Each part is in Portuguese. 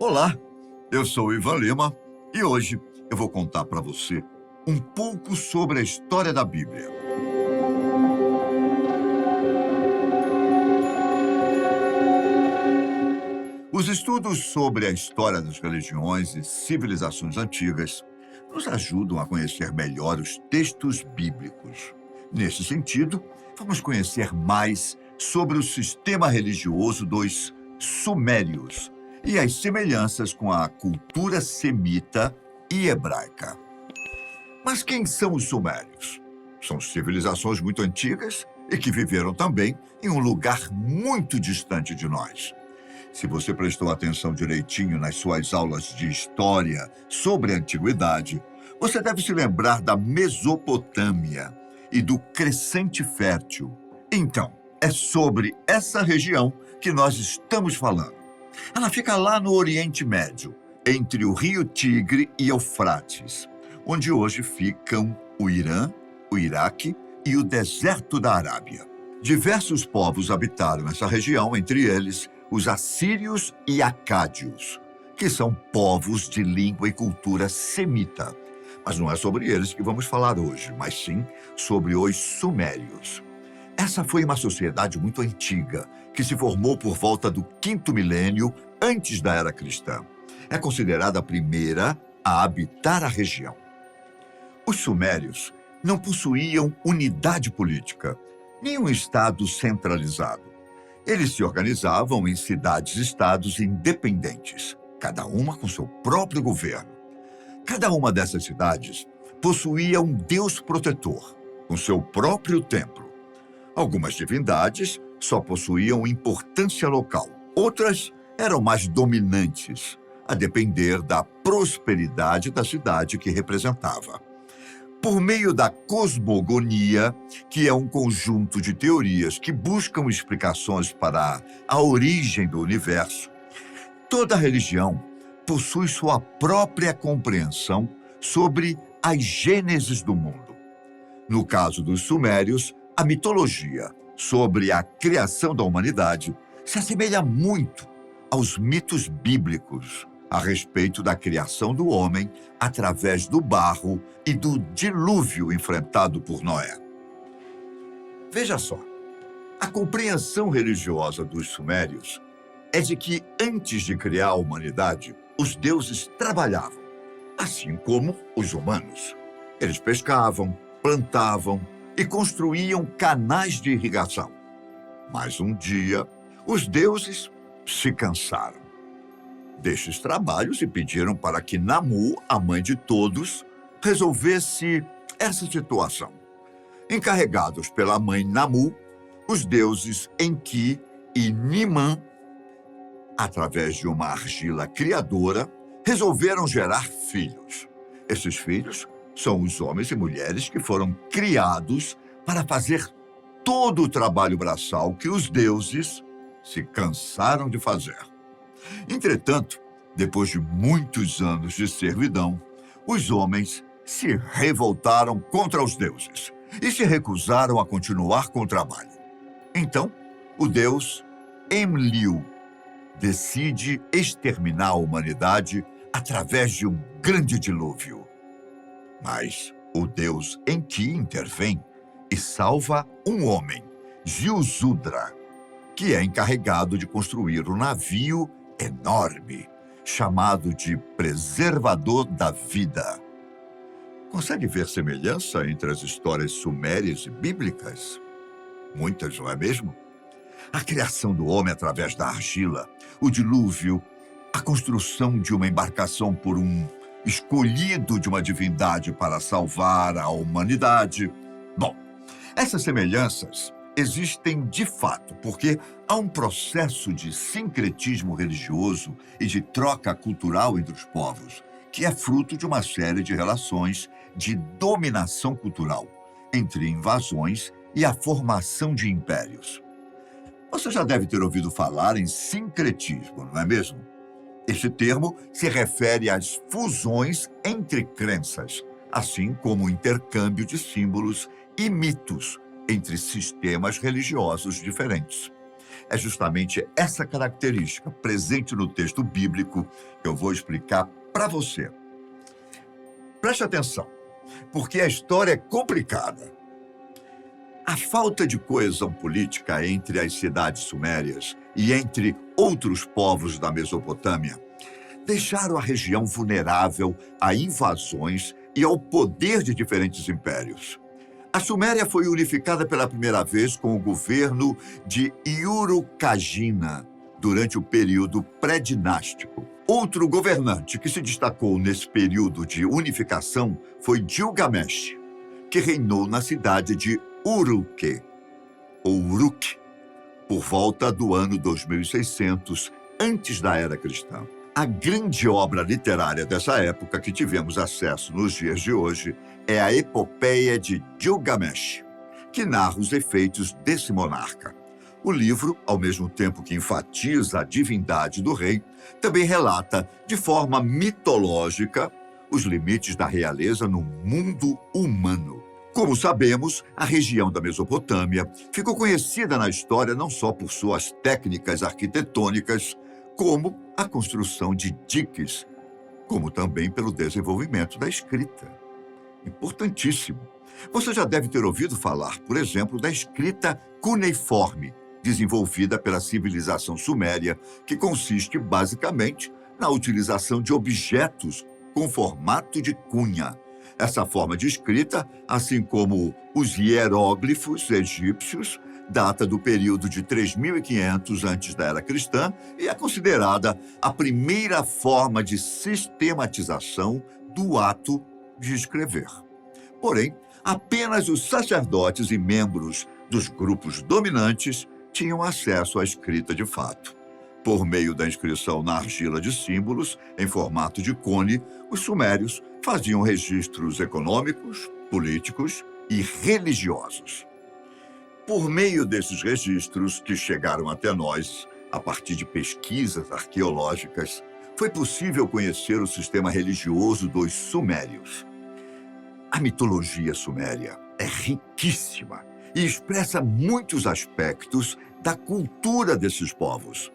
Olá, eu sou o Ivan Lima e hoje eu vou contar para você um pouco sobre a história da Bíblia. Os estudos sobre a história das religiões e civilizações antigas nos ajudam a conhecer melhor os textos bíblicos. Nesse sentido, vamos conhecer mais sobre o sistema religioso dos Sumérios e as semelhanças com a cultura semita e hebraica. Mas quem são os Sumérios? São civilizações muito antigas e que viveram também em um lugar muito distante de nós. Se você prestou atenção direitinho nas suas aulas de história sobre a antiguidade, você deve se lembrar da Mesopotâmia e do Crescente Fértil. Então, é sobre essa região que nós estamos falando. Ela fica lá no Oriente Médio, entre o rio Tigre e Eufrates, onde hoje ficam o Irã, o Iraque e o deserto da Arábia. Diversos povos habitaram essa região, entre eles os assírios e acádios, que são povos de língua e cultura semita. Mas não é sobre eles que vamos falar hoje, mas sim sobre os sumérios. Essa foi uma sociedade muito antiga, que se formou por volta do 5º milênio antes da Era Cristã. É considerada a primeira a habitar a região. Os sumérios não possuíam unidade política, nem um estado centralizado. Eles se organizavam em cidades-estados independentes, cada uma com seu próprio governo. Cada uma dessas cidades possuía um deus protetor, com seu próprio templo. Algumas divindades só possuíam importância local, outras eram mais dominantes, a depender da prosperidade da cidade que representava. Por meio da cosmogonia, que é um conjunto de teorias que buscam explicações para a origem do universo, toda religião possui sua própria compreensão sobre as gêneses do mundo. No caso dos sumérios, a mitologia sobre a criação da humanidade se assemelha muito aos mitos bíblicos a respeito da criação do homem através do barro e do dilúvio enfrentado por Noé. Veja só, a compreensão religiosa dos sumérios é de que antes de criar a humanidade, os deuses trabalhavam, assim como os humanos. Eles pescavam, plantavam e construíam canais de irrigação. Mas um dia, os deuses se cansaram destes trabalhos e pediram para que Namu, a mãe de todos, resolvesse essa situação. Encarregados pela mãe Namu, os deuses Enki e Nimã, através de uma argila criadora, resolveram gerar filhos. Esses filhos são os homens e mulheres que foram criados para fazer todo o trabalho braçal que os deuses se cansaram de fazer. Entretanto, depois de muitos anos de servidão, os homens se revoltaram contra os deuses e se recusaram a continuar com o trabalho. Então, o deus Enlil decide exterminar a humanidade através de um grande dilúvio. Mas o deus Enki intervém e salva um homem, Gilzudra, que é encarregado de construir um navio enorme, chamado de Preservador da Vida. Consegue ver semelhança entre as histórias sumérias e bíblicas? Muitas, não é mesmo? A criação do homem através da argila, o dilúvio, a construção de uma embarcação por um escolhido de uma divindade para salvar a humanidade. Bom, essas semelhanças existem de fato, porque há um processo de sincretismo religioso e de troca cultural entre os povos, que é fruto de uma série de relações de dominação cultural, entre invasões e a formação de impérios. Você já deve ter ouvido falar em sincretismo, não é mesmo? Este termo se refere às fusões entre crenças, assim como o intercâmbio de símbolos e mitos entre sistemas religiosos diferentes. É justamente essa característica presente no texto bíblico que eu vou explicar para você. Preste atenção, porque a história é complicada. A falta de coesão política entre as cidades sumérias e entre outros povos da Mesopotâmia deixaram a região vulnerável a invasões e ao poder de diferentes impérios. A Suméria foi unificada pela primeira vez com o governo de Urukagina durante o período pré-dinástico. Outro governante que se destacou nesse período de unificação foi Gilgamesh, que reinou na cidade de Uruk, ou Uruk, por volta do ano 2600, antes da Era Cristã. A grande obra literária dessa época que tivemos acesso nos dias de hoje é a Epopeia de Gilgamesh, que narra os efeitos desse monarca. O livro, ao mesmo tempo que enfatiza a divindade do rei, também relata, de forma mitológica, os limites da realeza no mundo humano. Como sabemos, a região da Mesopotâmia ficou conhecida na história não só por suas técnicas arquitetônicas, como a construção de diques, como também pelo desenvolvimento da escrita. Importantíssimo. Você já deve ter ouvido falar, por exemplo, da escrita cuneiforme, desenvolvida pela civilização suméria, que consiste basicamente na utilização de objetos com formato de cunha. Essa forma de escrita, assim como os hieróglifos egípcios, data do período de 3.500 antes da Era Cristã e é considerada a primeira forma de sistematização do ato de escrever. Porém, apenas os sacerdotes e membros dos grupos dominantes tinham acesso à escrita de fato. Por meio da inscrição na argila de símbolos, em formato de cone, os sumérios faziam registros econômicos, políticos e religiosos. Por meio desses registros que chegaram até nós, a partir de pesquisas arqueológicas, foi possível conhecer o sistema religioso dos sumérios. A mitologia suméria é riquíssima e expressa muitos aspectos da cultura desses povos.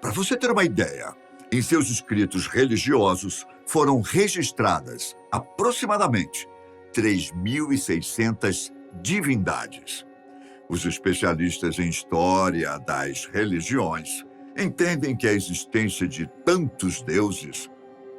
Para você ter uma ideia, em seus escritos religiosos foram registradas aproximadamente 3.600 divindades. Os especialistas em história das religiões entendem que a existência de tantos deuses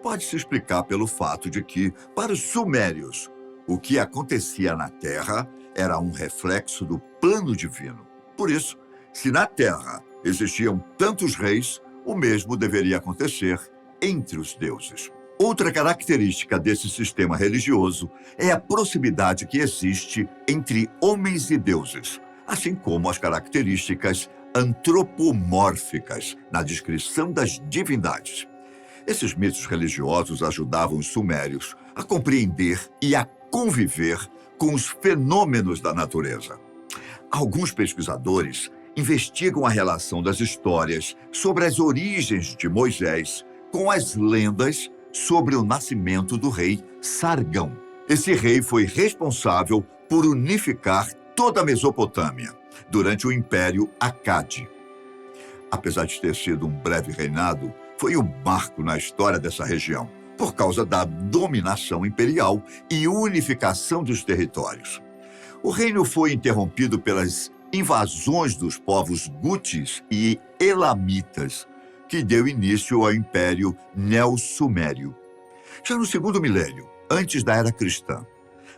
pode se explicar pelo fato de que, para os sumérios, o que acontecia na Terra era um reflexo do plano divino. Por isso, se na Terra existiam tantos reis, o mesmo deveria acontecer entre os deuses. Outra característica desse sistema religioso é a proximidade que existe entre homens e deuses, assim como as características antropomórficas na descrição das divindades. Esses mitos religiosos ajudavam os sumérios a compreender e a conviver com os fenômenos da natureza. Alguns pesquisadores investigam a relação das histórias sobre as origens de Moisés com as lendas sobre o nascimento do rei Sargão. Esse rei foi responsável por unificar toda a Mesopotâmia durante o Império Acade. Apesar de ter sido um breve reinado, foi um marco na história dessa região, por causa da dominação imperial e unificação dos territórios. O reino foi interrompido pelas invasões dos povos gutis e elamitas, que deu início ao Império Neo-Sumério. Já no segundo milênio, antes da Era Cristã,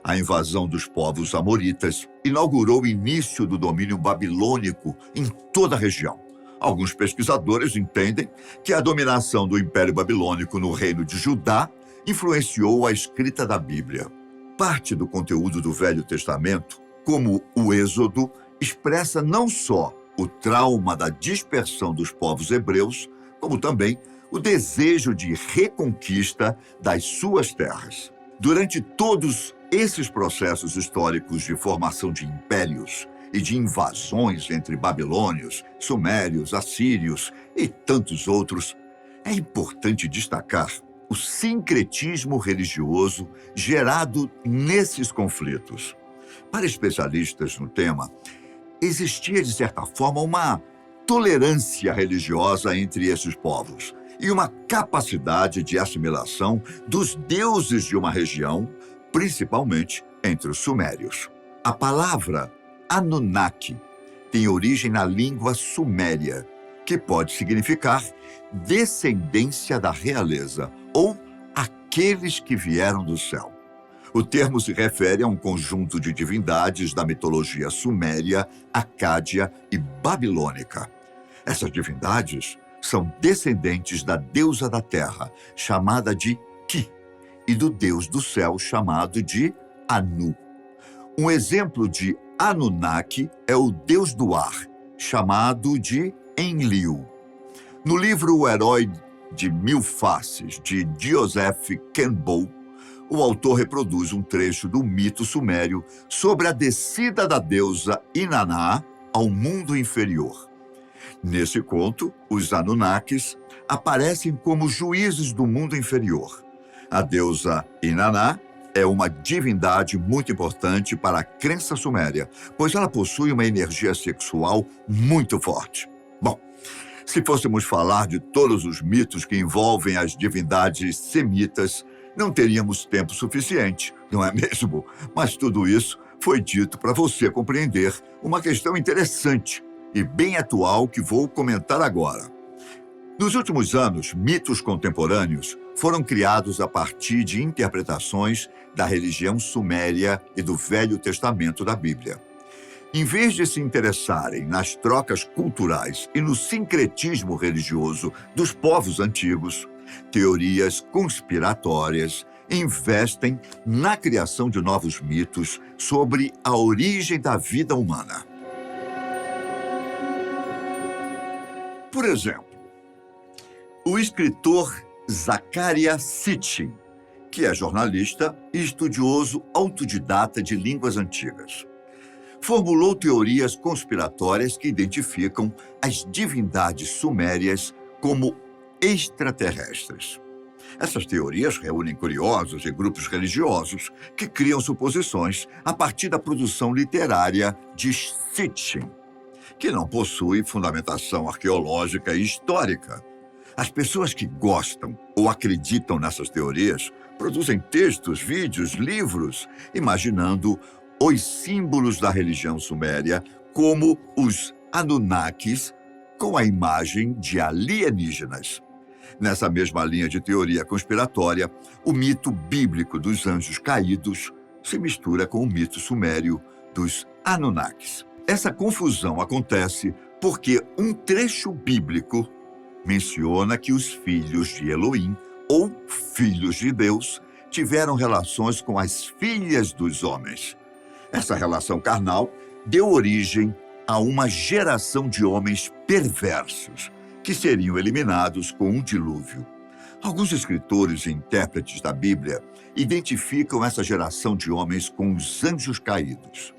a invasão dos povos amoritas inaugurou o início do domínio babilônico em toda a região. Alguns pesquisadores entendem que a dominação do Império Babilônico no reino de Judá influenciou a escrita da Bíblia. Parte do conteúdo do Velho Testamento, como o Êxodo, expressa não só o trauma da dispersão dos povos hebreus, como também o desejo de reconquista das suas terras. Durante todos esses processos históricos de formação de impérios e de invasões entre babilônios, sumérios, assírios e tantos outros, é importante destacar o sincretismo religioso gerado nesses conflitos. Para especialistas no tema, existia, de certa forma, uma tolerância religiosa entre esses povos e uma capacidade de assimilação dos deuses de uma região, principalmente entre os sumérios. A palavra Anunnaki tem origem na língua suméria, que pode significar descendência da realeza ou aqueles que vieram do céu. O termo se refere a um conjunto de divindades da mitologia suméria, acádia e babilônica. Essas divindades são descendentes da deusa da terra, chamada de Ki, e do deus do céu, chamado de Anu. Um exemplo de Anunnaki é o deus do ar, chamado de Enlil. No livro O Herói de Mil Faces, de Joseph Campbell, o autor reproduz um trecho do mito sumério sobre a descida da deusa Inanna ao mundo inferior. Nesse conto, os Anunnakis aparecem como juízes do mundo inferior. A deusa Inanna é uma divindade muito importante para a crença suméria, pois ela possui uma energia sexual muito forte. Bom, se fôssemos falar de todos os mitos que envolvem as divindades semitas, não teríamos tempo suficiente, não é mesmo? Mas tudo isso foi dito para você compreender uma questão interessante e bem atual que vou comentar agora. Nos últimos anos, mitos contemporâneos foram criados a partir de interpretações da religião suméria e do Velho Testamento da Bíblia. Em vez de se interessarem nas trocas culturais e no sincretismo religioso dos povos antigos, teorias conspiratórias investem na criação de novos mitos sobre a origem da vida humana. Por exemplo, o escritor Zecharia Sitchin, que é jornalista e estudioso autodidata de línguas antigas, formulou teorias conspiratórias que identificam as divindades sumérias como extraterrestres. Essas teorias reúnem curiosos e grupos religiosos que criam suposições a partir da produção literária de Sitchin, que não possui fundamentação arqueológica e histórica. As pessoas que gostam ou acreditam nessas teorias produzem textos, vídeos, livros, imaginando os símbolos da religião suméria como os Anunnakis com a imagem de alienígenas. Nessa mesma linha de teoria conspiratória, o mito bíblico dos anjos caídos se mistura com o mito sumério dos Anunnakis. Essa confusão acontece porque um trecho bíblico menciona que os filhos de Elohim, ou filhos de Deus, tiveram relações com as filhas dos homens. Essa relação carnal deu origem a uma geração de homens perversos, que seriam eliminados com um dilúvio. Alguns escritores e intérpretes da Bíblia identificam essa geração de homens com os anjos caídos.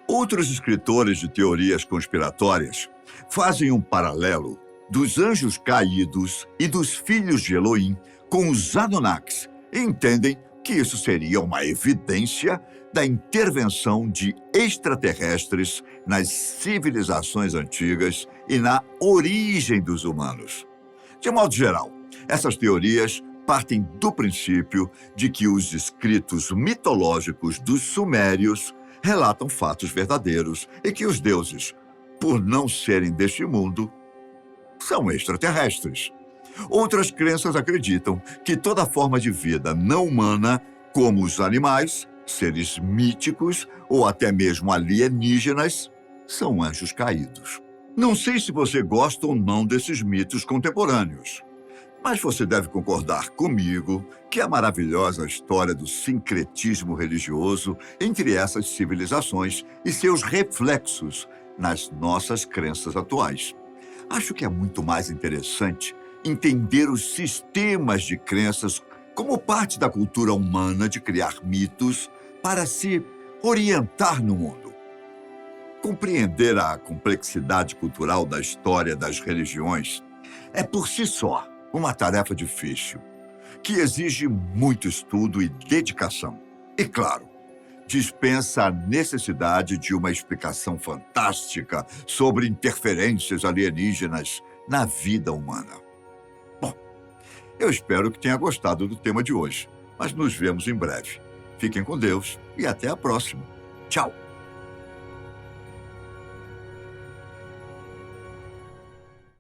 Outros escritores de teorias conspiratórias fazem um paralelo dos anjos caídos e dos filhos de Elohim com os Anunnakis e entendem que isso seria uma evidência da intervenção de extraterrestres nas civilizações antigas e na origem dos humanos. De modo geral, essas teorias partem do princípio de que os escritos mitológicos dos sumérios relatam fatos verdadeiros e que os deuses, por não serem deste mundo, são extraterrestres. Outras crenças acreditam que toda forma de vida não humana, como os animais, seres míticos ou até mesmo alienígenas, são anjos caídos. Não sei se você gosta ou não desses mitos contemporâneos, mas você deve concordar comigo que a maravilhosa história do sincretismo religioso entre essas civilizações e seus reflexos nas nossas crenças atuais. Acho que é muito mais interessante entender os sistemas de crenças como parte da cultura humana de criar mitos para se orientar no mundo. Compreender a complexidade cultural da história das religiões é por si só uma tarefa difícil, que exige muito estudo e dedicação. E claro, dispensa a necessidade de uma explicação fantástica sobre interferências alienígenas na vida humana. Bom, eu espero que tenha gostado do tema de hoje, mas nos vemos em breve. Fiquem com Deus e até a próxima. Tchau!